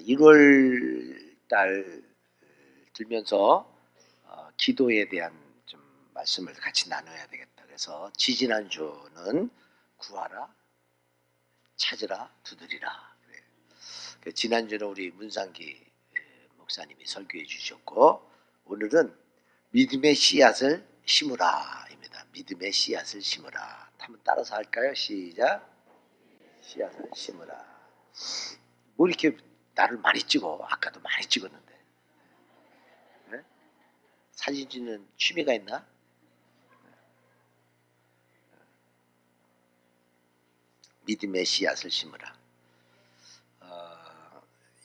1월 달 들면서 기도에 대한 좀 말씀을 같이 나눠야 되겠다. 그래서 지지난주는 구하라, 찾으라, 두드리라. 지난주는 우리 문상기 목사님이 설교해 주셨고, 오늘은 믿음의 씨앗을 심으라입니다. 믿음의 씨앗을 심으라. 한번 따라서 할까요? 시작. 씨앗을 심으라. 뭐 이렇게 나를 많이 찍어? 아까도 많이 찍었는데. 네? 사진 찍는 취미가 있나? 믿음의 씨앗을 심으라.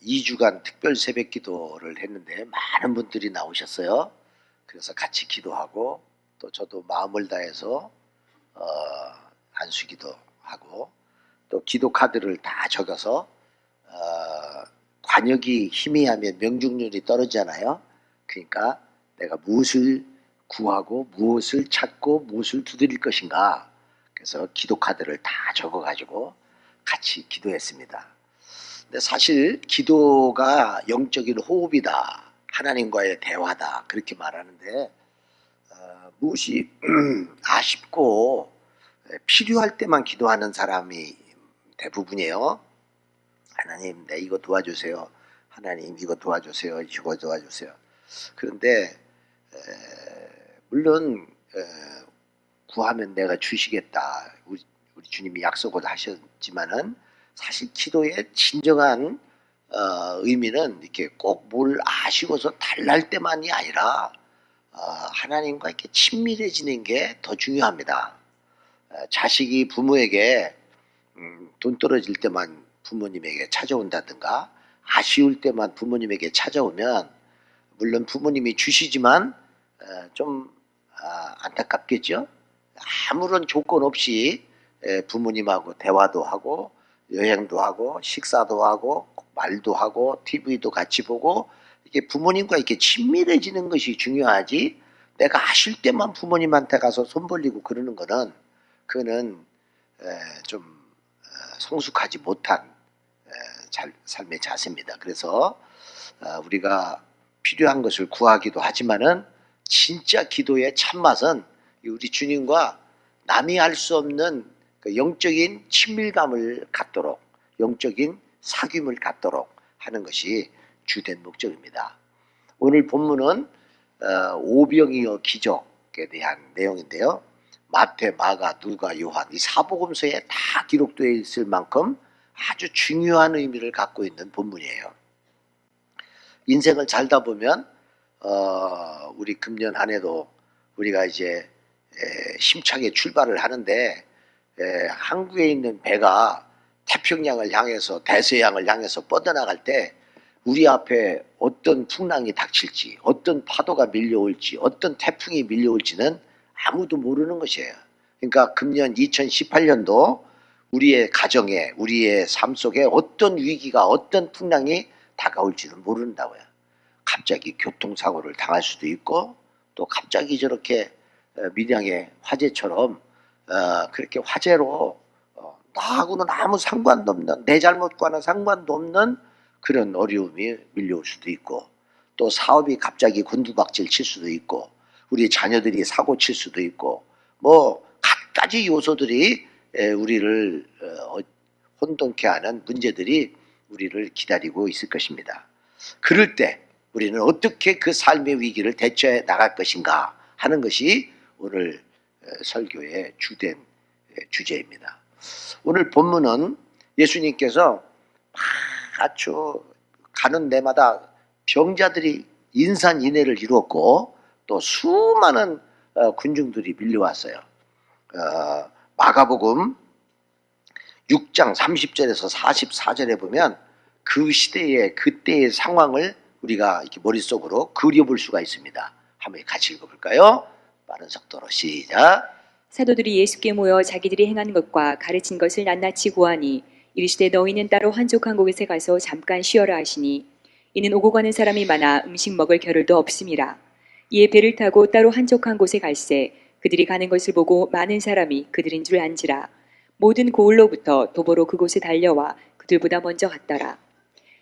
2주간 특별 새벽 기도를 했는데 많은 분들이 나오셨어요. 그래서 같이 기도하고, 또 저도 마음을 다해서 안수기도 하고, 또 기도 카드를 다 적어서 관역이 희미하면 명중률이 떨어지잖아요. 그러니까 내가 무엇을 구하고 무엇을 찾고 무엇을 두드릴 것인가. 그래서 기도 카드를 다 적어가지고 같이 기도했습니다. 근데 사실 기도가 영적인 호흡이다, 하나님과의 대화다, 그렇게 말하는데 무엇이 아쉽고 필요할 때만 기도하는 사람이 대부분이에요. 하나님, 내 이거 도와주세요. 하나님, 이거 도와주세요. 이거 도와주세요. 그런데 물론 구하면 내가 주시겠다, 우리 주님이 약속을 하셨지만은, 사실 기도의 진정한 의미는 이렇게 꼭 뭘 아쉬워서 달랄 때만이 아니라 하나님과 이렇게 친밀해지는 게 더 중요합니다. 자식이 부모에게 돈 떨어질 때만 부모님에게 찾아온다든가, 아쉬울 때만 부모님에게 찾아오면 물론 부모님이 주시지만 좀 안타깝겠죠. 아무런 조건 없이 부모님하고 대화도 하고 여행도 하고 식사도 하고 말도 하고 TV도 같이 보고, 이게 부모님과 이렇게 친밀해지는 것이 중요하지, 내가 아실 때만 부모님한테 가서 손 벌리고 그러는 거는, 그거는 좀 성숙하지 못한 삶의 자세입니다. 그래서 우리가 필요한 것을 구하기도 하지만은, 진짜 기도의 참맛은 우리 주님과 남이 알 수 없는 그 영적인 친밀감을 갖도록, 영적인 사귐을 갖도록 하는 것이 주된 목적입니다. 오늘 본문은 오병이어 기적에 대한 내용인데요. 마태, 마가, 누가, 요한, 이 사복음서에 다 기록되어 있을 만큼 아주 중요한 의미를 갖고 있는 본문이에요. 인생을 살다 보면 우리 금년 한 해도 우리가 이제 힘차게 출발을 하는데, 항구에 있는 배가 태평양을 향해서, 대서양을 향해서 뻗어나갈 때 우리 앞에 어떤 풍랑이 닥칠지, 어떤 파도가 밀려올지, 어떤 태풍이 밀려올지는 아무도 모르는 것이에요. 그러니까 금년 2018년도 우리의 가정에, 우리의 삶 속에 어떤 위기가, 어떤 풍랑이 다가올지는 모른다고요. 갑자기 교통사고를 당할 수도 있고, 또 갑자기 저렇게 밀양의 화재처럼 그렇게 화재로 나하고는 아무 상관도 없는, 내 잘못과는 상관도 없는 그런 어려움이 밀려올 수도 있고, 또 사업이 갑자기 곤두박질 칠 수도 있고, 우리 자녀들이 사고 칠 수도 있고, 뭐 갖가지 요소들이 우리를 혼돈케 하는 문제들이 우리를 기다리고 있을 것입니다. 그럴 때 우리는 어떻게 그 삶의 위기를 대처해 나갈 것인가 하는 것이 오늘 설교의 주된 주제입니다. 오늘 본문은 예수님께서 아주 가는 데마다 병자들이 인산인해를 이루었고, 또 수많은 군중들이 밀려왔어요. 마가복음 6장 30절에서 44절에 보면 그 시대의, 그때의 상황을 우리가 이렇게 머릿속으로 그려볼 수가 있습니다. 한번 같이 읽어볼까요? 빠른 속도로 시작. 사도들이 예수께 모여 자기들이 행한 것과 가르친 것을 낱낱이 고하니, 이르시되 너희는 따로 한적한 곳에 가서 잠깐 쉬어라 하시니, 이는 오고 가는 사람이 많아 음식 먹을 겨를도 없음이라. 이에 배를 타고 따로 한적한 곳에 갈새 그들이 가는 것을 보고 많은 사람이 그들인 줄 안지라. 모든 고을로부터 도보로 그곳에 달려와 그들보다 먼저 갔더라.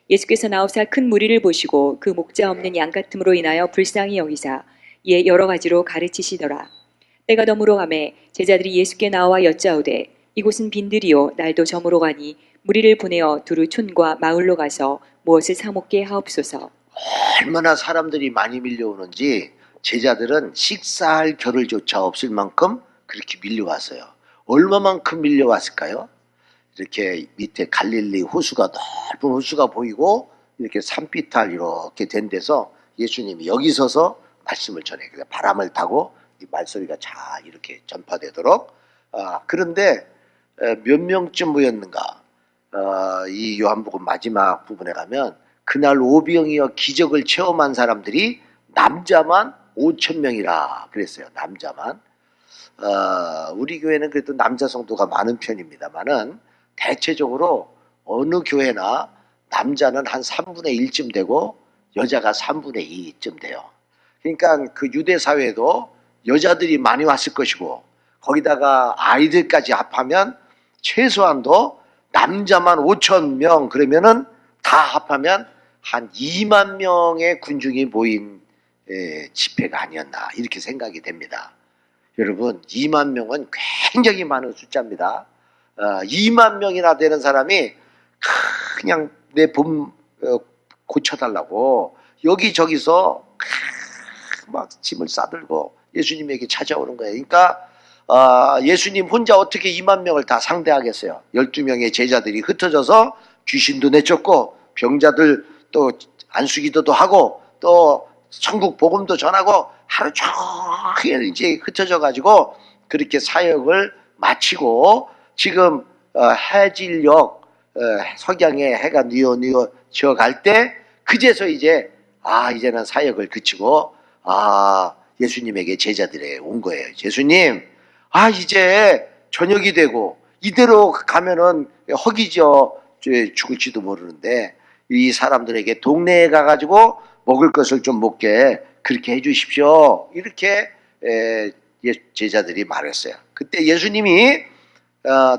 예수께서 나오사 큰 무리를 보시고 그 목자 없는 양 같음으로 인하여 불쌍히 여기사 이에 여러 가지로 가르치시더라. 때가 더물어 가매 제자들이 예수께 나와 여짜오되 이곳은 빈들이요 날도 저물어 가니 무리를 보내어 두루 촌과 마을로 가서 무엇을 사 먹게 하옵소서. 얼마나 사람들이 많이 밀려오는지 제자들은 식사할 겨를조차 없을 만큼 그렇게 밀려왔어요. 얼마만큼 밀려왔을까요? 이렇게 밑에 갈릴리 호수가, 넓은 호수가 보이고 이렇게 산비탈 이렇게 된 데서 예수님이 여기 서서 말씀을 전해. 바람을 타고 이 말소리가 잘 이렇게 전파되도록. 그런데 몇 명쯤 모였는가? 이 요한복음 마지막 부분에 가면 그날 오병이어 기적을 체험한 사람들이 남자만 5,000명이라 그랬어요. 남자만. 우리 교회는 그래도 남자 성도가 많은 편입니다만은 대체적으로 어느 교회나 남자는 한 3분의 1쯤 되고 여자가 3분의 2쯤 돼요. 그러니까 그 유대 사회도 여자들이 많이 왔을 것이고 거기다가 아이들까지 합하면 최소한도 남자만 5,000명 그러면은 다 합하면 한 2만 명의 군중이 모인 집회가 아니었나 이렇게 생각이 됩니다. 여러분 2만 명은 굉장히 많은 숫자입니다. 2만 명이나 되는 사람이 그냥 내 몸 고쳐달라고 여기저기서 막 짐을 싸들고 예수님에게 찾아오는 거예요. 그러니까 예수님 혼자 어떻게 2만 명을 다 상대하겠어요. 12명의 제자들이 흩어져서 귀신도 내쫓고 병자들 또 안수기도도 하고 또 천국 복음도 전하고 하루 종일 이제 흩어져 가지고 그렇게 사역을 마치고 지금 해질녘 석양에 해가 뉘어 지어 갈 때 그제서 이제 이제는 사역을 그치고 예수님에게 제자들이 온 거예요. 예수님, 이제 저녁이 되고 이대로 가면은 허기져 죽을지도 모르는데 이 사람들에게 동네에 가가지고 먹을 것을 좀 먹게 그렇게 해주십시오. 이렇게 제자들이 말했어요. 그때 예수님이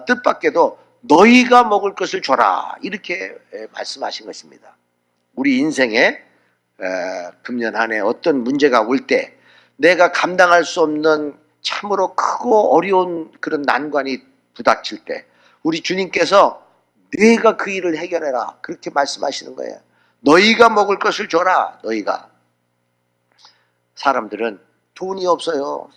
뜻밖에도 너희가 먹을 것을 줘라 이렇게 말씀하신 것입니다. 우리 인생에 금년 한 해 어떤 문제가 올 때 내가 감당할 수 없는 참으로 크고 어려운 그런 난관이 부닥칠 때 우리 주님께서 네가 그 일을 해결해라 그렇게 말씀하시는 거예요. 너희가 먹을 것을 줘라. 너희가. 사람들은 돈이 없어요.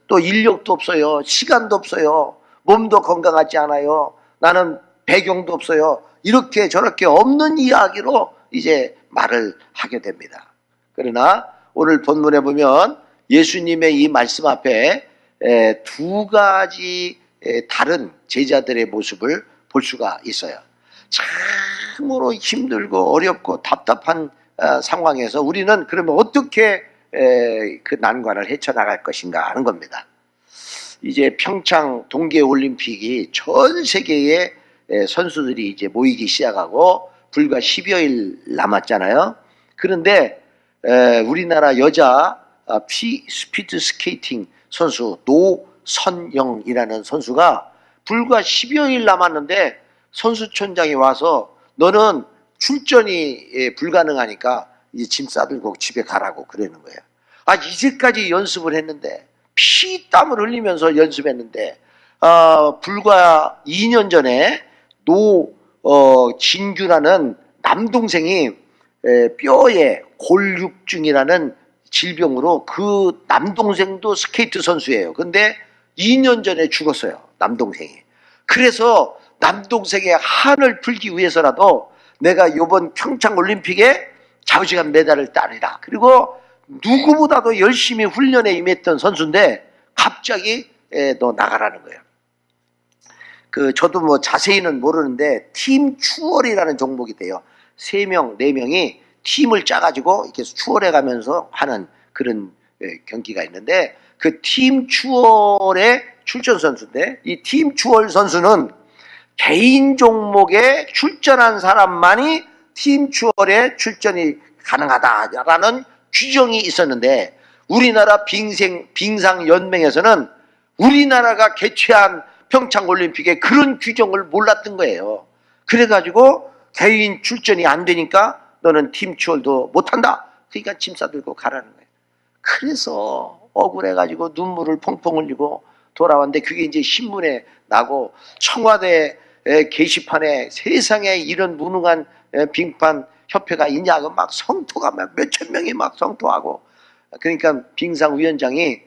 또 인력도 없어요. 시간도 없어요. 몸도 건강하지 않아요. 나는 배경도 없어요. 이렇게 저렇게 없는 이야기로 이제 말을 하게 됩니다. 그러나 오늘 본문에 보면 예수님의 이 말씀 앞에 두 가지 다른 제자들의 모습을 볼 수가 있어요. 참으로 힘들고 어렵고 답답한 상황에서 우리는 그러면 어떻게 그 난관을 헤쳐나갈 것인가 하는 겁니다. 이제 평창 동계올림픽이 전 세계의 선수들이 이제 모이기 시작하고 불과 10여일 남았잖아요. 그런데 우리나라 여자 스피드 스케이팅 선수 노선영이라는 선수가 불과 10여일 남았는데 선수촌장이 와서 너는 출전이 불가능하니까 이제 짐 싸들고 집에 가라고 그러는 거예요. 이제까지 연습을 했는데 피땀을 흘리면서 연습했는데 불과 2년 전에 진규라는 남동생이 뼈에 골육증이라는 질병으로 그 남동생도 스케이트 선수예요. 근데 2년 전에 죽었어요. 남동생이. 그래서 남동생의 한을 풀기 위해서라도 내가 이번 평창올림픽에 좌우지간 메달을 따리라. 그리고 누구보다도 열심히 훈련에 임했던 선수인데 갑자기 너 나가라는 거예요. 저도 뭐 자세히는 모르는데 팀 추월이라는 종목이 돼요. 3명, 4명이 팀을 짜가지고 이렇게 추월해 가면서 하는 그런 경기가 있는데 그 팀 추월의 출전 선수인데 이 팀 추월 선수는 개인 종목에 출전한 사람만이 팀 추월에 출전이 가능하다라는 규정이 있었는데 우리나라 빙상연맹에서는 우리나라가 개최한 평창올림픽에 그런 규정을 몰랐던 거예요. 그래가지고 개인 출전이 안 되니까 너는 팀 추월도 못한다. 그러니까 짐 싸들고 가라는 거예요. 그래서 억울해가지고 눈물을 펑펑 흘리고 돌아왔는데 그게 이제 신문에 나고 청와대 게시판에 세상에 이런 무능한 빙판 협회가 있냐고 막 성토가 막 몇천 명이 막 성토하고, 그러니까 빙상위원장이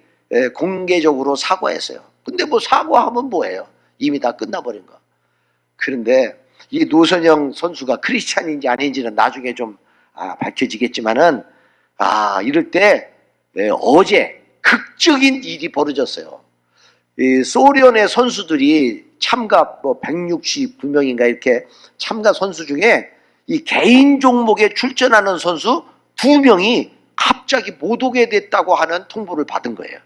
공개적으로 사과했어요. 근데 뭐 사과하면 뭐예요? 이미 다 끝나버린 거. 그런데 이 노선영 선수가 크리스찬인지 아닌지는 나중에 좀 밝혀지겠지만은, 이럴 때 어제 극적인 일이 벌어졌어요. 이 소련의 선수들이 참가 169명인가 이렇게 참가 선수 중에 이 개인 종목에 출전하는 선수 2명이 갑자기 못 오게 됐다고 하는 통보를 받은 거예요.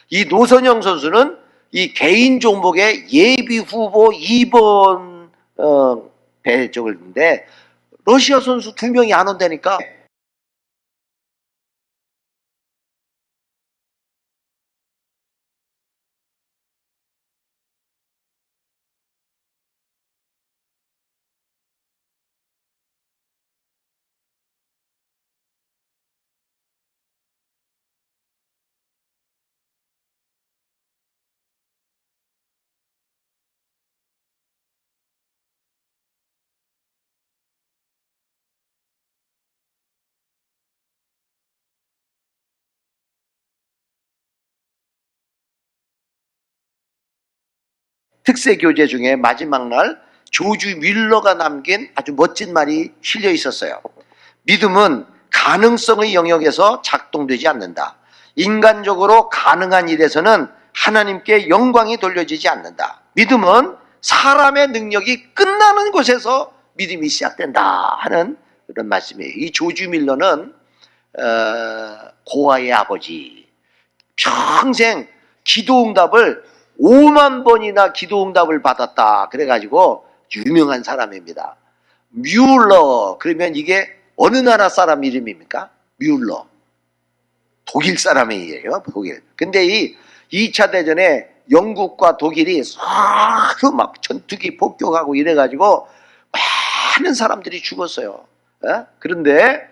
이 노선영 선수는 이 개인 종목의 예비 후보 2번 배정인데 러시아 선수 2명이 안 온다니까. 특세 교재 중에 마지막 날 조지 뮬러가 남긴 아주 멋진 말이 실려 있었어요. 믿음은 가능성의 영역에서 작동되지 않는다. 인간적으로 가능한 일에서는 하나님께 영광이 돌려지지 않는다. 믿음은 사람의 능력이 끝나는 곳에서 믿음이 시작된다 하는 그런 말씀이에요. 이 조지 뮬러는 고아의 아버지, 평생 기도응답을 5만 번이나 기도응답을 받았다 그래가지고 유명한 사람입니다. 뮬러, 그러면 이게 어느 나라 사람 이름입니까? 뮬러, 독일 사람이에요. 독일. 근데 이 2차 대전에 영국과 독일이 서로 막 전투기 폭격하고 이래가지고 많은 사람들이 죽었어요. 그런데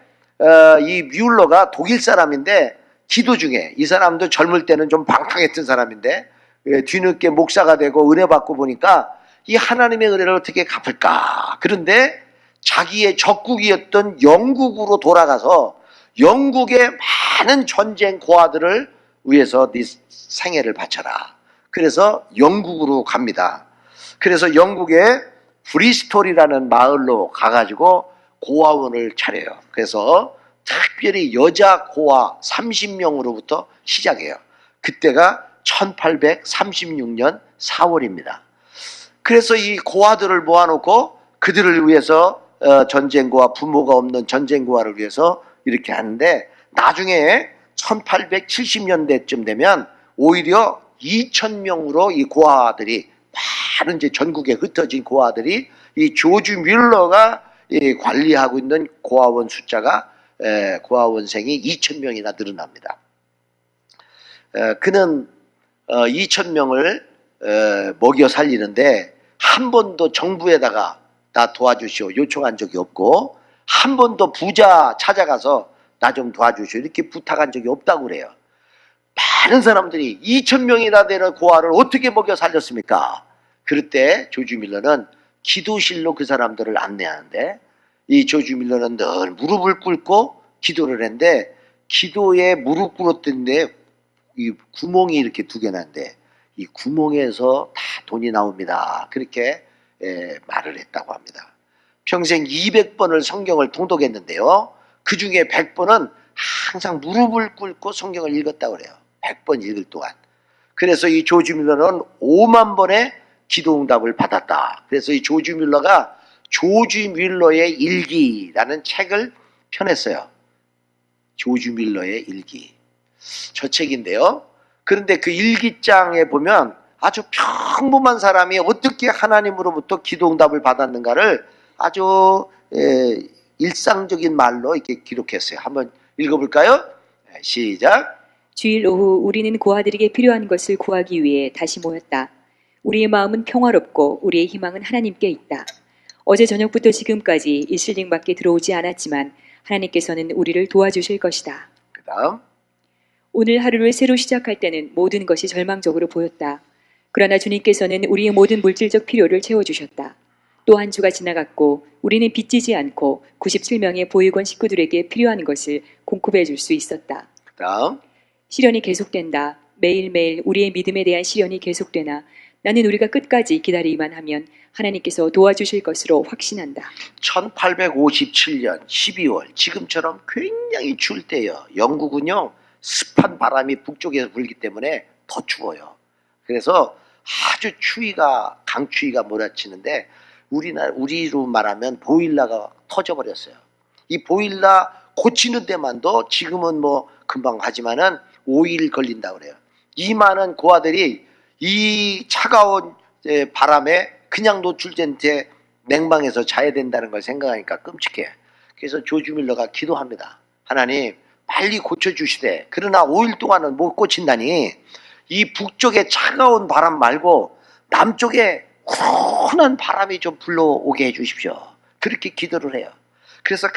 이 뮬러가 독일 사람인데 기도 중에, 이 사람도 젊을 때는 좀 방탕했던 사람인데 뒤늦게 목사가 되고 은혜 받고 보니까 이 하나님의 은혜를 어떻게 갚을까. 그런데 자기의 적국이었던 영국으로 돌아가서 영국의 많은 전쟁 고아들을 위해서 네 생애를 바쳐라. 그래서 영국으로 갑니다. 그래서 영국의 브리스톨이라는 마을로 가가지고 고아원을 차려요. 그래서 특별히 여자 고아 30명으로부터 시작해요. 그때가 1836년 4월입니다. 그래서 이 고아들을 모아놓고 그들을 위해서 전쟁고아, 부모가 없는 전쟁고아를 위해서 이렇게 하는데, 나중에 1870년대쯤 되면 오히려 2,000명으로 이 고아들이, 많은 이제 전국에 흩어진 고아들이 이 조지 뮬러가 관리하고 있는 고아원 숫자가, 고아원생이 2,000명이나 늘어납니다. 그는 2,000명을 먹여 살리는데 한 번도 정부에다가 나 도와주시오 요청한 적이 없고, 한 번도 부자 찾아가서 나 좀 도와주시오 이렇게 부탁한 적이 없다고 그래요. 많은 사람들이 2,000명이나 되는 고아를 어떻게 먹여 살렸습니까? 그럴 때 조지 뮬러는 기도실로 그 사람들을 안내하는데, 이 조지 뮬러는 늘 무릎을 꿇고 기도를 했는데, 기도에 무릎 꿇었던데 이 구멍이 이렇게 2개 난데 이 구멍에서 다 돈이 나옵니다. 그렇게 말을 했다고 합니다. 평생 200번을 성경을 통독했는데요. 그 중에 100번은 항상 무릎을 꿇고 성경을 읽었다고 그래요. 100번 읽을 동안. 그래서 이 조지 뮬러는 5만 번의 기도응답을 받았다. 그래서 이 조지 뮬러가 조지 뮬러의 일기라는 책을 펴냈어요. 조지 뮬러의 일기. 저 책인데요. 그런데 그 일기장에 보면 아주 평범한 사람이 어떻게 하나님으로부터 기도응답을 받았는가를 아주 일상적인 말로 이렇게 기록했어요. 한번 읽어볼까요? 시작. 주일 오후 우리는 고아들에게 필요한 것을 구하기 위해 다시 모였다. 우리의 마음은 평화롭고 우리의 희망은 하나님께 있다. 어제 저녁부터 지금까지 이슬링밖에 들어오지 않았지만 하나님께서는 우리를 도와주실 것이다. 그 다음 오늘 하루를 새로 시작할 때는 모든 것이 절망적으로 보였다. 그러나 주님께서는 우리의 모든 물질적 필요를 채워주셨다. 또 한 주가 지나갔고 우리는 빚지지 않고 97명의 보육원 식구들에게 필요한 것을 공급해 줄 수 있었다. 그 다음 시련이 계속된다. 매일매일 우리의 믿음에 대한 시련이 계속되나 나는 우리가 끝까지 기다리기만 하면 하나님께서 도와주실 것으로 확신한다. 1857년 12월 지금처럼 굉장히 추울 때요. 영국은요 습한 바람이 북쪽에서 불기 때문에 더 추워요. 그래서 아주 추위가 강추위가 몰아치는데 우리로 말하면 보일러가 터져버렸어요. 이 보일러 고치는 데만도 지금은 뭐 금방 하지만은 5일 걸린다 그래요. 이 많은 고아들이 이 차가운 바람에 그냥 노출된 채 냉방에서 자야 된다는 걸 생각하니까 끔찍해. 그래서 조지 밀러가 기도합니다. 하나님 빨리 고쳐주시되 그러나 5일 동안은 못 고친다니 이 북쪽의 차가운 바람 말고 남쪽에 훈훈한 바람이 좀 불러오게 해주십시오. 그렇게 기도를 해요. 그래서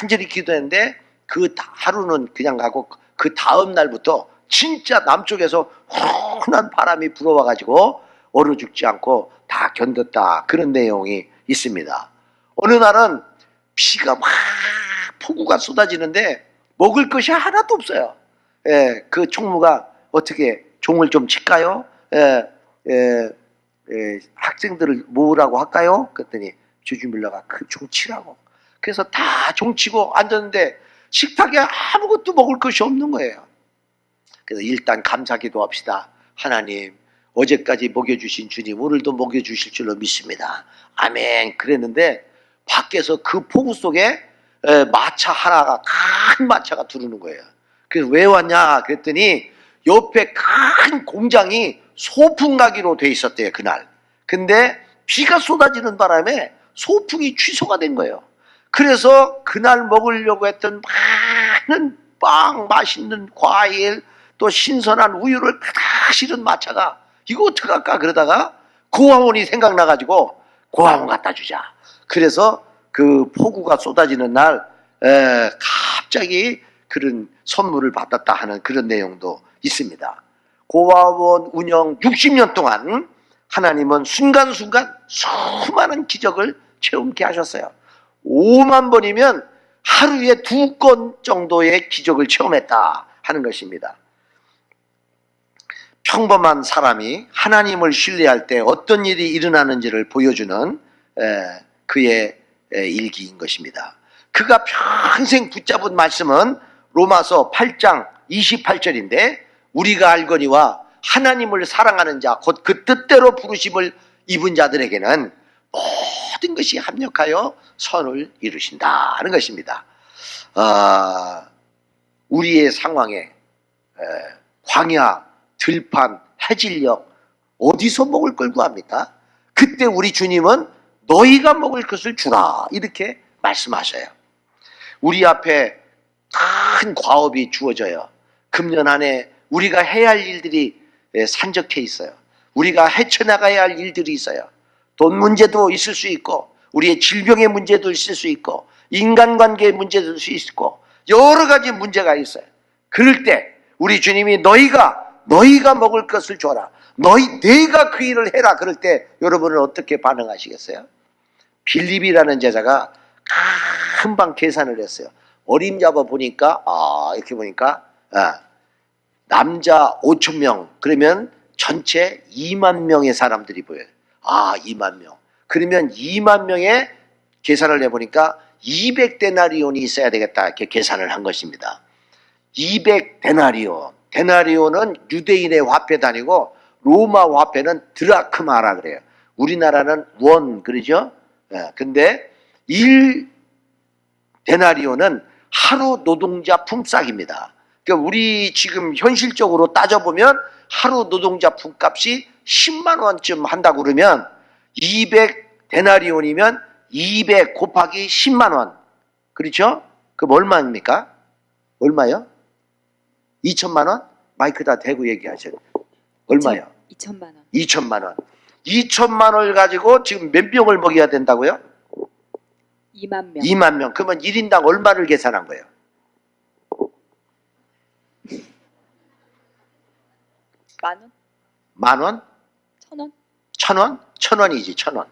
간절히 기도했는데 그 하루는 그냥 가고 그 다음 날부터 진짜 남쪽에서 훈훈한 바람이 불어와가지고 얼어 죽지 않고 다 견뎠다. 그런 내용이 있습니다. 어느 날은 비가 막 폭우가 쏟아지는데 먹을 것이 하나도 없어요. 그 총무가 어떻게 종을 좀 칠까요? 학생들을 모으라고 할까요? 그랬더니 조지 밀러가 그 종 치라고. 그래서 다 종 치고 앉았는데 식탁에 아무것도 먹을 것이 없는 거예요. 그래서 일단 감사 기도합시다. 하나님 어제까지 먹여주신 주님 오늘도 먹여주실 줄로 믿습니다. 아멘. 그랬는데 밖에서 그 폭우 속에 마차 하나가 큰 마차가 두르는 거예요. 그래서 왜 왔냐 그랬더니 옆에 큰 공장이 소풍 가기로 돼 있었대요 그날. 근데 비가 쏟아지는 바람에 소풍이 취소가 된 거예요. 그래서 그날 먹으려고 했던 많은 빵, 맛있는 과일, 또 신선한 우유를 가득 실은 마차가 이거 어떡할까 그러다가 고아원이 생각나가지고 고아원 갖다 주자. 그래서 그 폭우가 쏟아지는 날 갑자기 그런 선물을 받았다 하는 그런 내용도 있습니다. 고아원 운영 60년 동안 하나님은 순간순간 수많은 기적을 체험케 하셨어요. 5만 번이면 하루에 2건 정도의 기적을 체험했다 하는 것입니다. 평범한 사람이 하나님을 신뢰할 때 어떤 일이 일어나는지를 보여주는 그의 일기인 것입니다. 그가 평생 붙잡은 말씀은 로마서 8장 28절인데 우리가 알거니와 하나님을 사랑하는 자 곧 그 뜻대로 부르심을 입은 자들에게는 모든 것이 합력하여 선을 이루신다 하는 것입니다. 우리의 상황에 광야, 들판, 해질녘 어디서 먹을 걸 구합니까? 그때 우리 주님은 너희가 먹을 것을 주라 이렇게 말씀하셔요. 우리 앞에 큰 과업이 주어져요. 금년 안에 우리가 해야 할 일들이 산적해 있어요. 우리가 헤쳐나가야 할 일들이 있어요. 돈 문제도 있을 수 있고 우리의 질병의 문제도 있을 수 있고 인간관계의 문제도 있을 수 있고 여러 가지 문제가 있어요. 그럴 때 우리 주님이 너희가 먹을 것을 줘라. 내가 그 일을 해라. 그럴 때 여러분은 어떻게 반응하시겠어요? 빌립이라는 제자가 금방 계산을 했어요. 어림잡아 보니까 이렇게 보니까 남자 5천 명 그러면 전체 2만 명의 사람들이 보여요. 2만 명. 그러면 2만 명의 계산을 해보니까 200데나리온이 있어야 되겠다 이렇게 계산을 한 것입니다. 200데나리온. 데나리온은 유대인의 화폐도 아니고 로마 화폐는 드라크마라 그래요. 우리나라는 원 그러죠. 근데 1데나리온은 하루 노동자 품삯입니다. 그러니까 우리 지금 현실적으로 따져보면 하루 노동자 품값이 10만 원쯤 한다고 그러면 200데나리온이면 200 곱하기 10만 원. 그렇죠? 그럼 얼마입니까? 얼마요? 2천만 원? 마이크다 대고 얘기하세요. 얼마요? 2천만 원. 2천만 원. 2천만 원을 가지고 지금 몇 명을 먹여야 된다고요? 2만 명. 2만 명. 그러면 1인당 얼마를 계산한 거예요? 만 원? 만 원? 1,000원? 1,000원? 1,000원이지, 1,000원.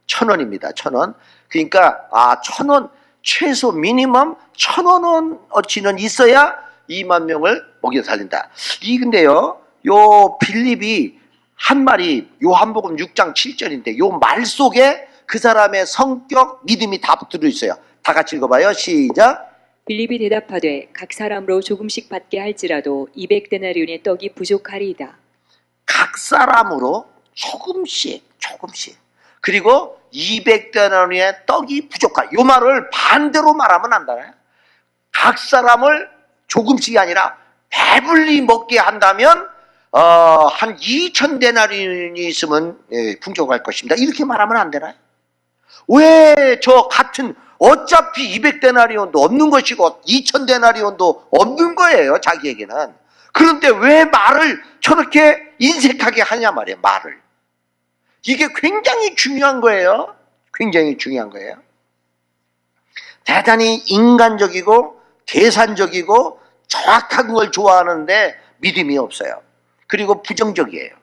1,000원입니다, 1,000원. 그러니까, 1,000원, 최소 미니멈 1,000원 어치는 있어야 2만 명을 먹여 살린다. 근데요, 요 빌립이 한 말이 요한복음 6장 7절인데, 요 말 속에 그 사람의 성격, 믿음이 다 붙들어 있어요. 다 같이 읽어봐요. 시작. 빌립이 대답하되 각 사람으로 조금씩 받게 할지라도 200데나리온의 떡이 부족하리이다. 각 사람으로 조금씩. 그리고 200데나리온의 떡이 부족하다. 요 말을 반대로 말하면 안 되나요? 각 사람을 조금씩이 아니라 배불리 먹게 한다면 한 2,000데나리온이 있으면 풍족할 것입니다. 이렇게 말하면 안 되나요? 왜 저 같은 어차피 200데나리온도 없는 것이고 2,000데나리온도 없는 거예요, 자기에게는. 그런데 왜 말을 저렇게 인색하게 하냐 말이에요, 말을. 이게 굉장히 중요한 거예요. 굉장히 중요한 거예요. 대단히 인간적이고 계산적이고 정확한 걸 좋아하는데 믿음이 없어요. 그리고 부정적이에요.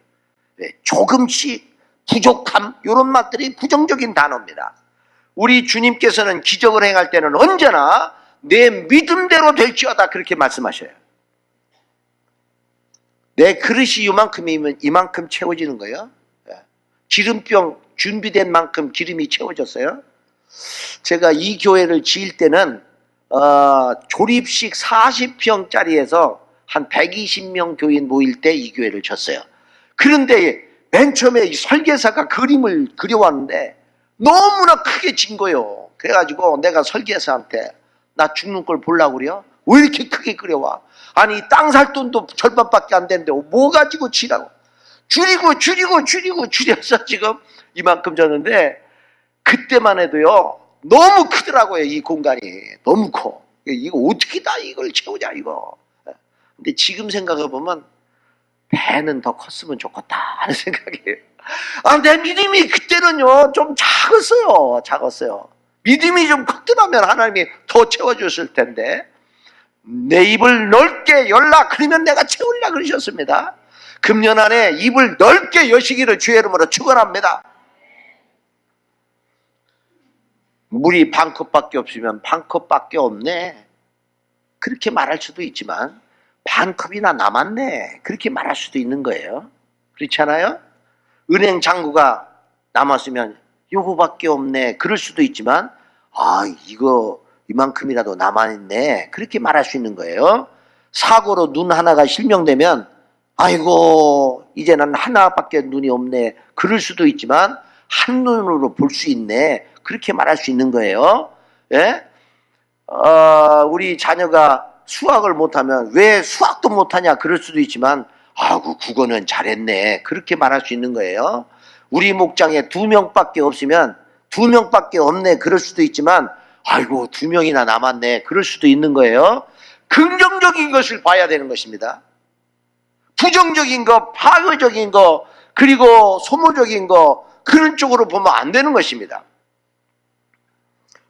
조금씩 부족함, 이런 말들이 부정적인 단어입니다. 우리 주님께서는 기적을 행할 때는 언제나 내 믿음대로 될지어다 그렇게 말씀하셔요. 내 그릇이 이만큼이면 이만큼 채워지는 거예요. 기름병 준비된 만큼 기름이 채워졌어요. 제가 이 교회를 지을 때는 조립식 40평짜리에서 한 120명 교인 모일 때 이 교회를 졌어요. 그런데 맨 처음에 이 설계사가 그림을 그려왔는데 너무나 크게 진 거예요. 그래가지고 내가 설계사한테 나 죽는 걸 보려고 그래요? 왜 이렇게 크게 그려와? 아니 땅 살 돈도 절반밖에 안 되는데 뭐 가지고 치라고? 줄여서 지금 이만큼 졌는데 그때만 해도요 너무 크더라고요. 이 공간이 너무 커. 이거 어떻게 다 이걸 채우자 이거. 근데 지금 생각해보면 배는 더 컸으면 좋겠다 하는 생각이에요. 내 믿음이 그때는요 좀 작았어요. 믿음이 좀 컸더라면 하나님이 더 채워줬을 텐데 내 입을 넓게 열라 그러면 내가 채우리라 그러셨습니다. 금년 안에 입을 넓게 여시기를 주의 이름으로 축원합니다. 물이 반 컵밖에 없으면 반 컵밖에 없네 그렇게 말할 수도 있지만 반 컵이나 남았네 그렇게 말할 수도 있는 거예요. 그렇지 않아요? 은행 잔고가 남았으면 요거밖에 없네 그럴 수도 있지만 이거 이만큼이라도 남아있네 그렇게 말할 수 있는 거예요. 사고로 눈 하나가 실명되면 아이고 이제는 하나밖에 눈이 없네 그럴 수도 있지만 한눈으로 볼 수 있네 그렇게 말할 수 있는 거예요. 예? 우리 자녀가 수학을 못하면 왜 수학도 못하냐 그럴 수도 있지만 국어는 잘했네 그렇게 말할 수 있는 거예요. 우리 목장에 2명밖에 없으면 2명밖에 없네 그럴 수도 있지만 아이고 2명이나 남았네 그럴 수도 있는 거예요. 긍정적인 것을 봐야 되는 것입니다. 부정적인 거, 파괴적인 거, 그리고 소모적인 거 그런 쪽으로 보면 안 되는 것입니다.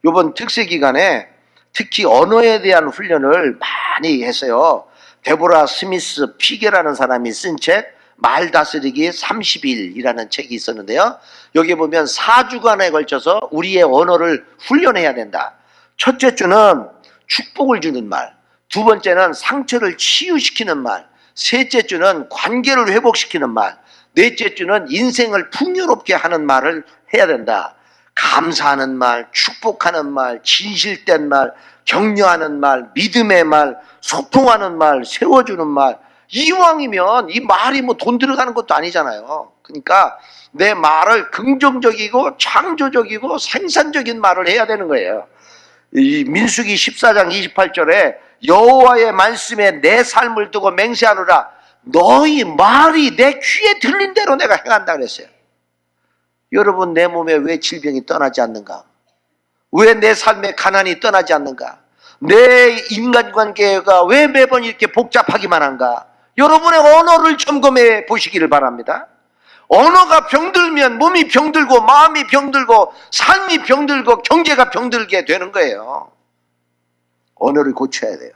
이번 특세 기간에 특히 언어에 대한 훈련을 많이 했어요. 데보라 스미스 피게라는 사람이 쓴 책 말 다스리기 30일이라는 책이 있었는데요. 여기 보면 4주간에 걸쳐서 우리의 언어를 훈련해야 된다. 첫째 주는 축복을 주는 말, 두 번째는 상처를 치유시키는 말, 셋째 주는 관계를 회복시키는 말, 넷째 주는 인생을 풍요롭게 하는 말을 해야 된다. 감사하는 말, 축복하는 말, 진실된 말, 격려하는 말, 믿음의 말, 소통하는 말, 세워주는 말. 이왕이면 이 말이 뭐 돈 들어가는 것도 아니잖아요. 그러니까 내 말을 긍정적이고 창조적이고 생산적인 말을 해야 되는 거예요. 이 민수기 14장 28절에 여호와의 말씀에 내 삶을 두고 맹세하노라 너희 말이 내 귀에 들린 대로 내가 행한다 그랬어요. 여러분 내 몸에 왜 질병이 떠나지 않는가? 왜 내 삶에 가난이 떠나지 않는가? 내 인간관계가 왜 매번 이렇게 복잡하기만 한가? 여러분의 언어를 점검해 보시기를 바랍니다. 언어가 병들면 몸이 병들고 마음이 병들고 삶이 병들고 경제가 병들게 되는 거예요. 언어를 고쳐야 돼요.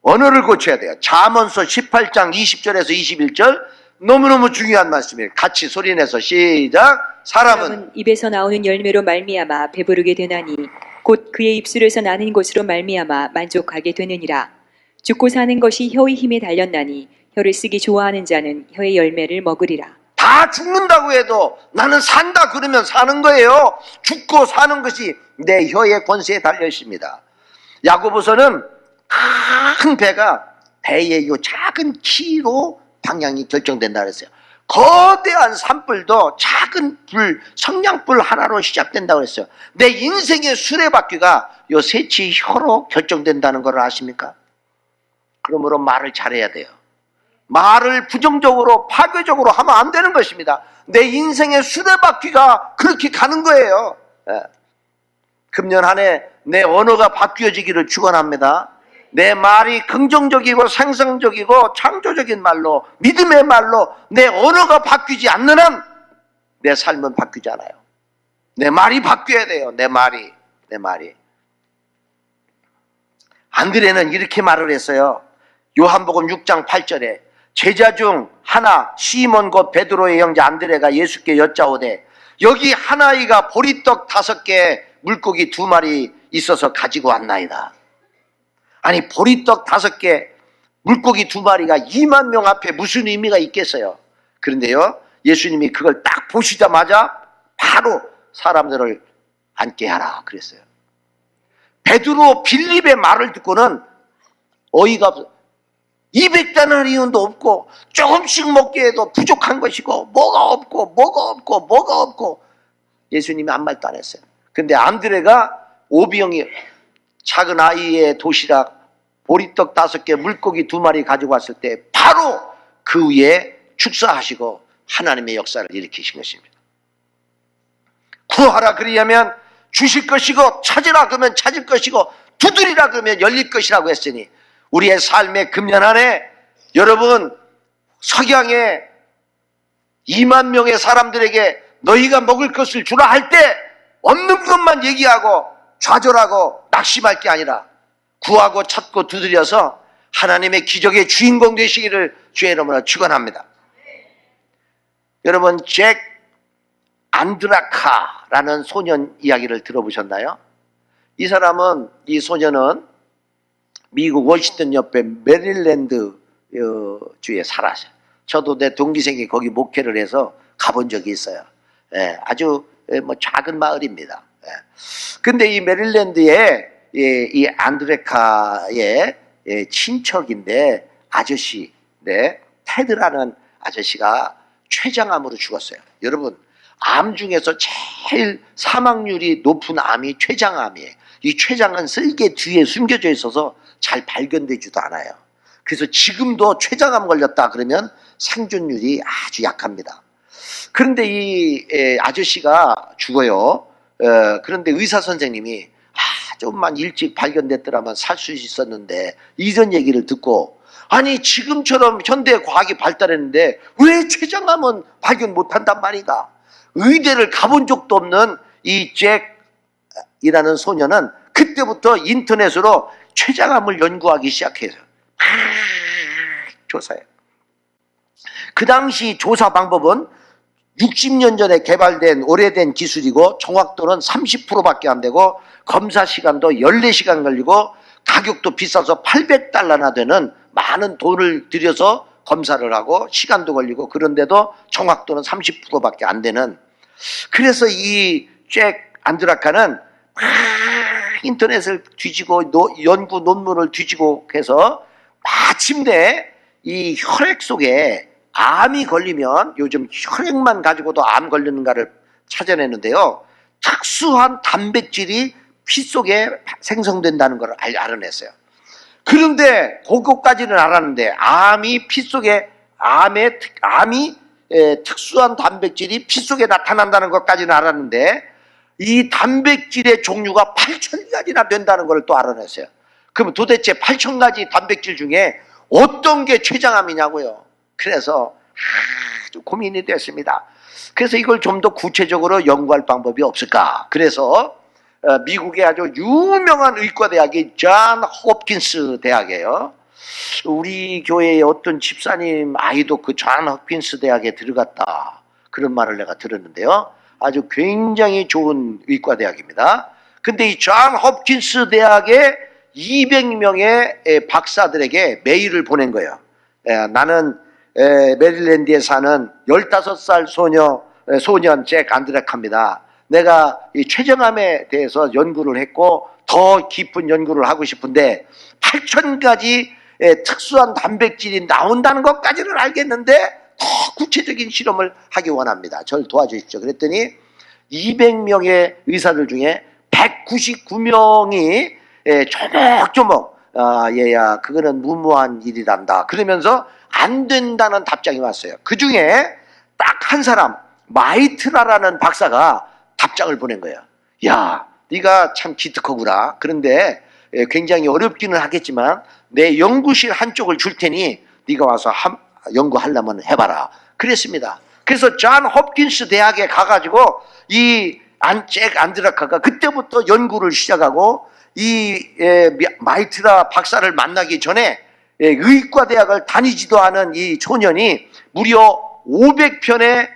언어를 고쳐야 돼요. 잠언서 18장 20절에서 21절 너무너무 중요한 말씀이에요. 같이 소리내서 시작. 사람은 입에서 나오는 열매로 말미암아 배부르게 되나니 곧 그의 입술에서 나는 것으로 말미암아 만족하게 되느니라. 죽고 사는 것이 혀의 힘에 달렸나니 혀를 쓰기 좋아하는 자는 혀의 열매를 먹으리라. 다 죽는다고 해도 나는 산다 그러면 사는 거예요. 죽고 사는 것이 내 혀의 권세에 달려 있습니다. 야고보서는 큰 배가 배의 요 작은 키로 방향이 결정된다 그랬어요. 거대한 산불도 작은 불, 성냥불 하나로 시작된다고 그랬어요. 내 인생의 수레바퀴가 요 새치 혀로 결정된다는 걸 아십니까? 그러므로 말을 잘해야 돼요. 말을 부정적으로 파괴적으로 하면 안 되는 것입니다. 내 인생의 수레바퀴가 그렇게 가는 거예요. 금년 한 해 내 언어가 바뀌어지기를 축원합니다. 내 말이 긍정적이고 생성적이고 창조적인 말로 믿음의 말로 내 언어가 바뀌지 않는 한 내 삶은 바뀌지 않아요. 내 말이 바뀌어야 돼요. 내 말이. 안드레는 이렇게 말을 했어요. 요한복음 6장 8절에 제자 중 하나 시몬 곧 베드로의 형제 안드레가 예수께 여짜오되 여기 한 아이가 보리떡 5개 물고기 2마리 있어서 가지고 왔나이다. 아니 보리떡 5개 물고기 2마리가 2만 명 앞에 무슨 의미가 있겠어요. 그런데요 예수님이 그걸 딱 보시자마자 바로 사람들을 앉게 하라 그랬어요. 베드로 빌립의 말을 듣고는 어이가 없어. 200데나리온도 없고 조금씩 먹게 해도 부족한 것이고 뭐가 없고 예수님이 아무 말도 안 했어요. 근데 안드레가 오병이 작은 아이의 도시락 보리떡 5개 물고기 2마리 가지고 왔을 때 바로 그 위에 축사하시고 하나님의 역사를 일으키신 것입니다. 구하라 그리하면 주실 것이고 찾으라 그러면 찾을 것이고 두드리라 그러면 열릴 것이라고 했으니 우리의 삶의 금년 안에 여러분 석양에 2만 명의 사람들에게 너희가 먹을 것을 주라 할 때 없는 것만 얘기하고 좌절하고 낙심할 게 아니라 구하고 찾고 두드려서 하나님의 기적의 주인공 되시기를 주의 이름으로 축원합니다. 여러분 잭 안드라카라는 소년 이야기를 들어보셨나요? 이 소년은 미국 워싱턴 옆에 메릴랜드 주에 살았어요. 저도 내 동기생이 거기 목회를 해서 가본 적이 있어요. 아주 작은 마을입니다. 근데 이 메릴랜드에 이 안드레카의 친척인데 아저씨, 테드라는 아저씨가 췌장암으로 죽었어요. 여러분 암 중에서 제일 사망률이 높은 암이 췌장암이에요. 이 췌장은 쓸개 뒤에 숨겨져 있어서 잘 발견되지도 않아요. 그래서 지금도 췌장암 걸렸다 그러면 생존율이 아주 약합니다. 그런데 이 아저씨가 죽어요. 그런데 의사 선생님이 좀만 일찍 발견됐더라면 살 수 있었는데 이런 얘기를 듣고 아니 지금처럼 현대 과학이 발달했는데 왜 췌장암은 발견 못한단 말이다. 의대를 가본 적도 없는 이 잭이라는 소녀는 그때부터 인터넷으로 췌장암을 연구하기 시작해요. 조사해요. 그 당시 조사 방법은 60년 전에 개발된 오래된 기술이고 정확도는 30%밖에 안 되고 검사 시간도 14시간 걸리고 가격도 비싸서 $800나 되는 많은 돈을 들여서 검사를 하고 시간도 걸리고 그런데도 정확도는 30%밖에 안 되는 그래서 이 잭 안드라카는 인터넷을 뒤지고 연구 논문을 뒤지고 해서 마침내 이 혈액 속에 암이 걸리면 요즘 혈액만 가지고도 암 걸리는가를 찾아내는데요. 특수한 단백질이 피 속에 생성된다는 걸 알아냈어요. 그런데 그것까지는 알았는데 암이 피 속에 암이 특수한 단백질이 피 속에 나타난다는 것까지는 알았는데 이 단백질의 종류가 8,000가지나 된다는 걸 또 알아냈어요. 그럼 도대체 8,000가지 단백질 중에 어떤 게 췌장암이냐고요. 그래서 고민이 됐습니다. 그래서 이걸 좀 더 구체적으로 연구할 방법이 없을까. 그래서 미국의 아주 유명한 의과대학이 존 홉킨스 대학이에요. 우리 교회의 어떤 집사님 아이도 그 존 홉킨스 대학에 들어갔다, 그런 말을 내가 들었는데요. 아주 굉장히 좋은 의과대학입니다. 근데 이 존 홉킨스 대학에 200명의 박사들에게 메일을 보낸 거예요. 나는 메릴랜드에 사는 15살 소년 잭 안드레카입니다. 내가 이 췌장암에 대해서 연구를 했고 더 깊은 연구를 하고 싶은데 8,000가지 특수한 단백질이 나온다는 것까지는 알겠는데 더 구체적인 실험을 하기 원합니다. 저를 도와주십시오. 그랬더니 200명의 의사들 중에 199명이 조목조목 얘야 그거는 무모한 일이란다 그러면서 안 된다는 답장이 왔어요. 그 중에 딱 한 사람, 마이트라라는 박사가 답장을 보낸 거예요. 야, 네가 참 기특하구나. 그런데 굉장히 어렵기는 하겠지만 내 연구실 한쪽을 줄 테니 네가 와서 연구하려면 해봐라. 그랬습니다. 그래서 존 홉킨스 대학에 가가지고 이 잭 안드라카가 그때부터 연구를 시작하고 이 마이트라 박사를 만나기 전에 의과대학을 다니지도 않은 이 소년이 무려 500편의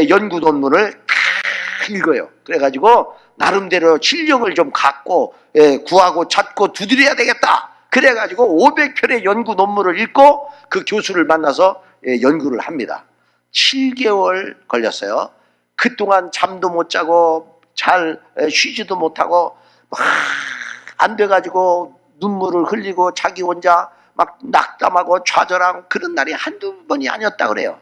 연구 논문을 다 읽어요. 그래가지고 나름대로 실력을 좀 갖고 구하고 찾고 두드려야 되겠다. 그래가지고 500편의 연구 논문을 읽고 그 교수를 만나서 연구를 합니다. 7개월 걸렸어요. 그동안 잠도 못 자고 잘 쉬지도 못하고 막 안 돼가지고 눈물을 흘리고 자기 혼자 막 낙담하고 좌절하고 그런 날이 한두 번이 아니었다 그래요.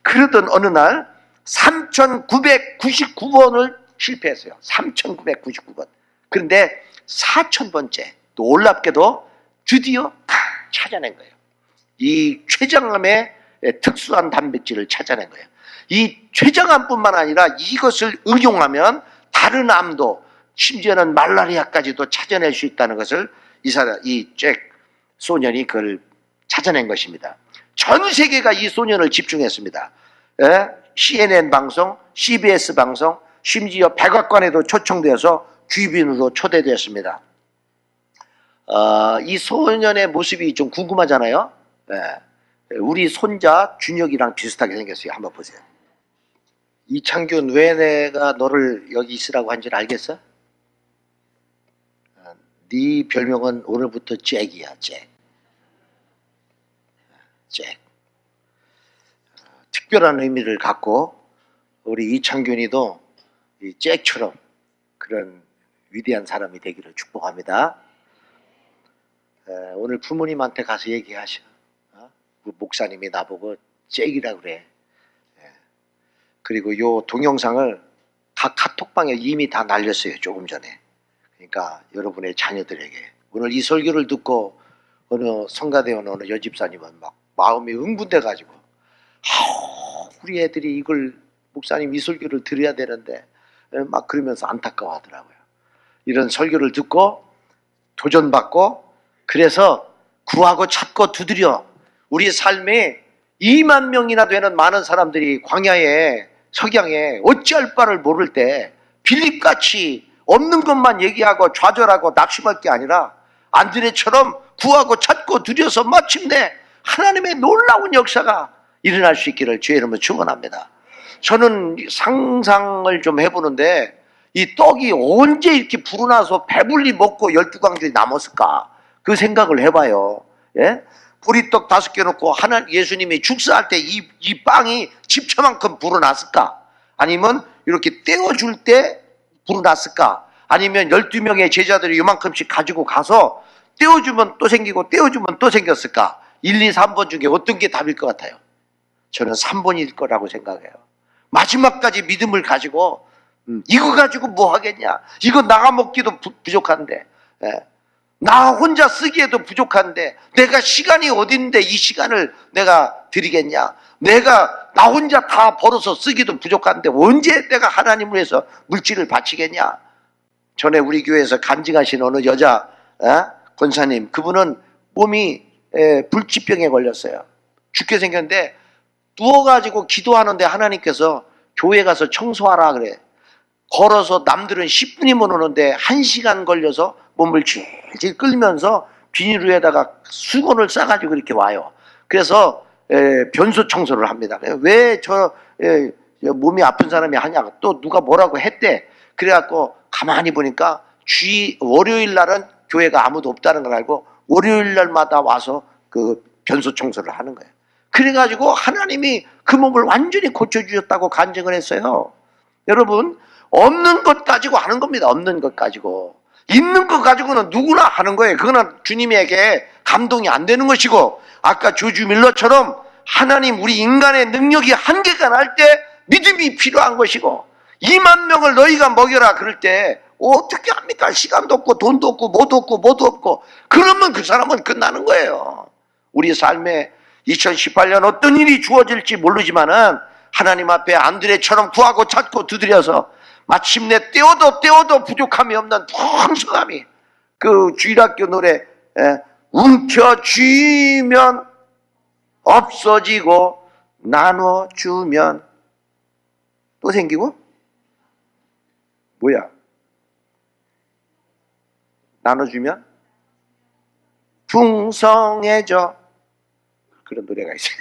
그러던 어느 날 3,999번을 실패했어요. 3,999번. 그런데 4,000번째 놀랍게도 드디어 찾아낸 거예요. 이 췌장암의 특수한 단백질을 찾아낸 거예요. 이 췌장암뿐만 아니라 이것을 응용하면 다른 암도 심지어는 말라리아까지도 찾아낼 수 있다는 것을 이 잭 소년이 그걸 찾아낸 것입니다. 전 세계가 이 소년을 집중했습니다. CNN 방송, CBS 방송, 심지어 백악관에도 초청되어서 귀빈으로 초대되었습니다. 이 소년의 모습이 좀 궁금하잖아요. 우리 손자 준혁이랑 비슷하게 생겼어요. 한번 보세요. 이창균, 왜 내가 너를 여기 있으라고 한 줄 알겠어? 네 별명은 오늘부터 잭이야. 잭. 특별한 의미를 갖고 우리 이창균이도 이 잭처럼 그런 위대한 사람이 되기를 축복합니다. 오늘 부모님한테 가서 얘기하셔. 그 목사님이 나보고 잭이라 그래. 그리고 요 동영상을 각 카톡방에 이미 다 날렸어요. 조금 전에. 그러니까 여러분의 자녀들에게 오늘 이 설교를 듣고 어느 성가대 어느 여집사님은 막 마음이 흥분돼 가지고 우리 애들이 이걸 목사님 이 설교를 들어야 되는데 막 그러면서 안타까워하더라고요. 이런 설교를 듣고 도전받고 그래서 구하고 찾고 두드려 우리 삶에 2만 명이나 되는 많은 사람들이 광야에 석양에 어찌할 바를 모를 때 빌립같이 없는 것만 얘기하고 좌절하고 낙심할 게 아니라 안드레처럼 구하고 찾고 두려서 마침내 하나님의 놀라운 역사가 일어날 수 있기를 주의 이름으로 축원합니다. 저는 상상을 좀 해보는데 이 떡이 언제 이렇게 불어나서 배불리 먹고 12광들이 남았을까? 그 생각을 해봐요. 예? 보리떡 5개 놓고 예수님이 축사할 때 이 빵이 집처만큼 불어났을까? 아니면 이렇게 떼어줄 때 불어났을까? 아니면 12명의 제자들이 이만큼씩 가지고 가서 떼어주면 또 생기고 떼어주면 또 생겼을까? 1, 2, 3번 중에 어떤 게 답일 것 같아요? 저는 3번일 거라고 생각해요. 마지막까지 믿음을 가지고 이거 가지고 뭐 하겠냐? 이거 나가 먹기도 부족한데 나 혼자 쓰기에도 부족한데 내가 시간이 어딘데 이 시간을 내가 드리겠냐? 나 혼자 다 벌어서 쓰기도 부족한데 언제 내가 하나님을 위해서 물질을 바치겠냐? 전에 우리 교회에서 간증하신 어느 여자 권사님, 그분은 몸이 불치병에 걸렸어요. 죽게 생겼는데 누워가지고 기도하는데 하나님께서 교회 가서 청소하라 그래. 걸어서 남들은 10분이면 오는데 1시간 걸려서 몸을 질질 끌면서 비닐 위에다가 수건을 싸가지고 이렇게 와요. 그래서 변소 청소를 합니다. 왜 몸이 아픈 사람이 하냐고 또 누가 뭐라고 했대. 그래갖고 가만히 보니까 월요일 날은 교회가 아무도 없다는 걸 알고 월요일 날마다 와서 그 변소 청소를 하는 거예요. 그래가지고 하나님이 그 몸을 완전히 고쳐주셨다고 간증을 했어요. 여러분, 없는 것 가지고 하는 겁니다. 없는 것 가지고. 있는 것 가지고는 누구나 하는 거예요. 그거는 주님에게 감동이 안 되는 것이고, 아까 조지 밀러처럼 하나님, 우리 인간의 능력이 한계가 날 때 믿음이 필요한 것이고, 2만 명을 너희가 먹여라 그럴 때 어떻게 합니까? 시간도 없고 돈도 없고 뭐도 없고 그러면 그 사람은 끝나는 거예요. 우리 삶에 2018년 어떤 일이 주어질지 모르지만은 하나님 앞에 안드레처럼 구하고 찾고 두드려서 마침내 떼어도 부족함이 없는 풍성함이, 그 주일학교 노래 움켜쥐면 없어지고 나눠주면 또 생기고, 뭐야? 나눠주면 풍성해져. 그런 노래가 있어요.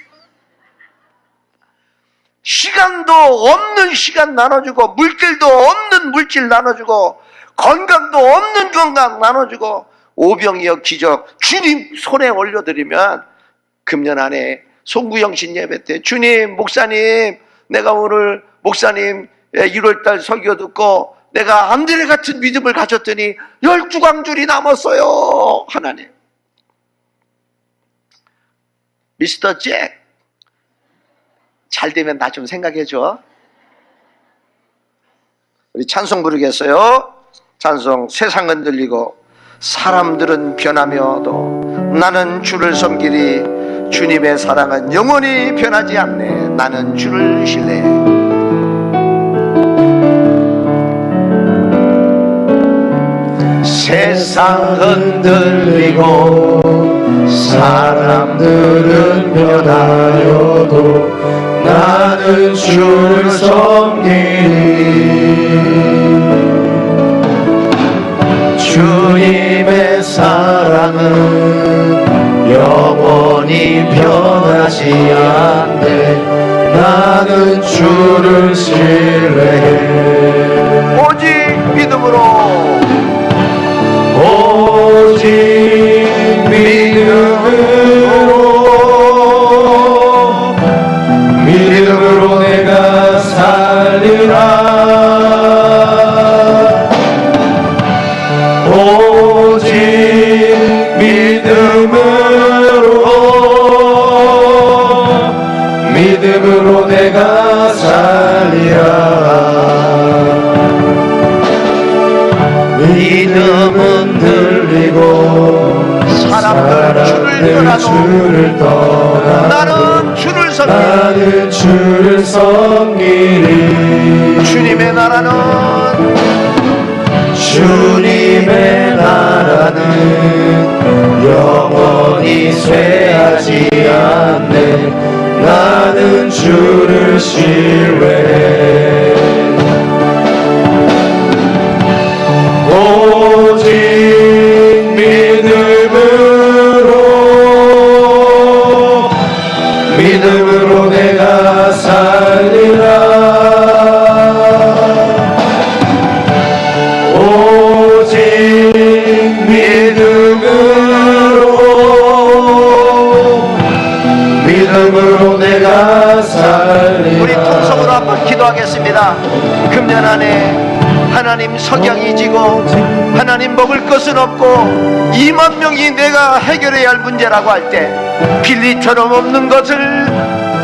시간도 없는 시간 나눠주고, 물질도 없는 물질 나눠주고, 건강도 없는 건강 나눠주고, 오병이어 기적 주님 손에 올려드리면, 금년 안에 송구영신 예배 때 주님, 목사님, 내가 오늘 목사님 1월달 설교 듣고 내가 안드레 같은 믿음을 가졌더니 12광줄이 남았어요. 하나님, 미스터 잭, 잘 되면 나 좀 생각해줘. 우리 찬송 부르겠어요. 찬송. 세상은 들리고 사람들은 변하며도 나는 주를 섬기리. 주님의 사랑은 영원히 변하지 않네. 나는 주를 신뢰해. 세상 흔들리고 사람들은 변하여도 나는 주를 섬기리. 주님의 사랑은 영원히 변하지 않네. 나는 주를 신뢰해. 오직 믿음으로, 오직 믿음으로 내가 살리라. 오직 믿음으로 내가 살리라. 믿음은 들리고 사람들 주를 떠나도 나는 주를 섬기리. 주님의 나라는 영원히 쇠하지 않네. 나는 주를 신뢰해. 오직 믿음으로 내가 살리라. 오직 믿음으로 내가 살리라. 우리 통성으로 한번 기도하겠습니다. 금년 안에 하나님 석양이 지고 하나님 먹을 것은 없고 2만 명이 내가 해결해야 할 문제라고 할 때 빌리처럼 없는 것을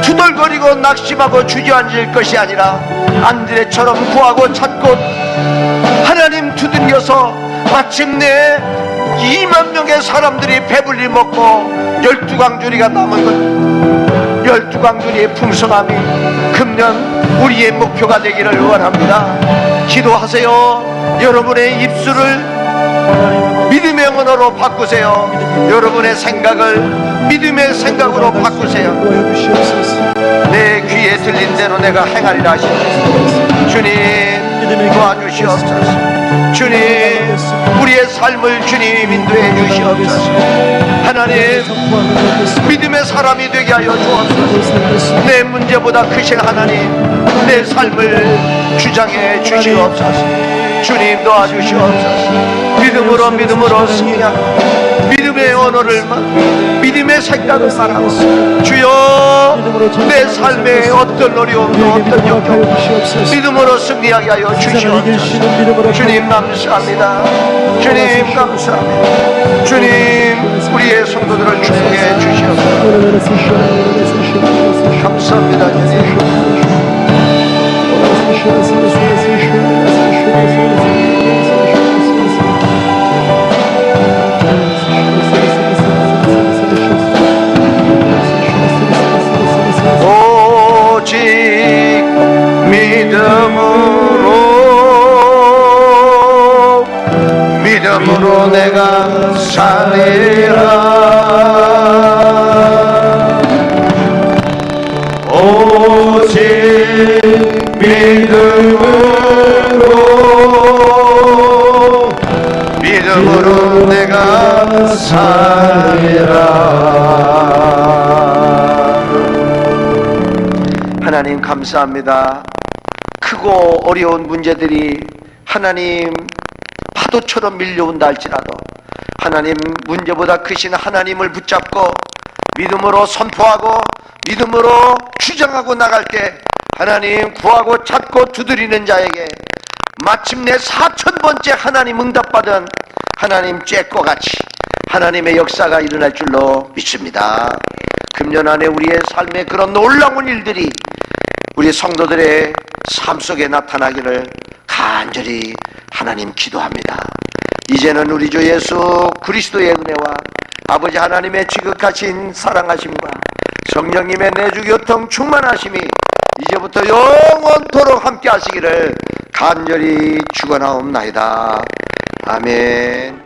투덜거리고 낙심하고 주저앉을 것이 아니라 안드레처럼 구하고 찾고 하나님 두드려서 마침내 2만 명의 사람들이 배불리 먹고 12광주리가 남은 것, 12광주리의 풍성함이 금년 우리의 목표가 되기를 원합니다. 기도하세요. 여러분의 입술을 믿음의 언어로 바꾸세요. 여러분의 생각을 믿음의 생각으로 바꾸세요. 내 귀에 들린 대로 내가 행하리라 하시옵소서. 주님 도와주시옵소서. 주님 우리의 삶을 주님 인도해 주시옵소서. 하나님 믿음의 사람이 되게 하여 주옵소서. 내 문제보다 크신 하나님 내 삶을 주장해 주시옵소서. 주님 도와주시옵소서. 믿음으로 승리하고 믿음의 언어를 믿음의 생각을 말하고 주여 내 삶에 어떤 어려움도 어떤 역경 믿음으로 승리하게 하여 주시옵소서. 주님 감사합니다. 주님 감사합니다. 주님 우리의 성도들을 축복해 주시옵소서. 감사합니다. 주님 오직 믿음으로 내가 살리라. 오직 믿음으로 내가 살리라. 하나님 감사합니다. 크고 어려운 문제들이 하나님 파도처럼 밀려온다 할지라도 하나님 문제보다 크신 하나님을 붙잡고 믿음으로 선포하고 믿음으로 주장하고 나갈 때 하나님 구하고 찾고 두드리는 자에게 마침내 4000번째 하나님 응답받은 하나님 쬐과 같이 하나님의 역사가 일어날 줄로 믿습니다. 금년 안에 우리의 삶에 그런 놀라운 일들이 우리 성도들의 삶 속에 나타나기를 간절히 하나님 기도합니다. 이제는 우리 주 예수 그리스도의 은혜와 아버지 하나님의 지극하신 사랑하심과 성령님의 내주 교통 충만하심이 이제부터 영원토록 함께 하시기를 간절히 축원하옵나이다. 아멘.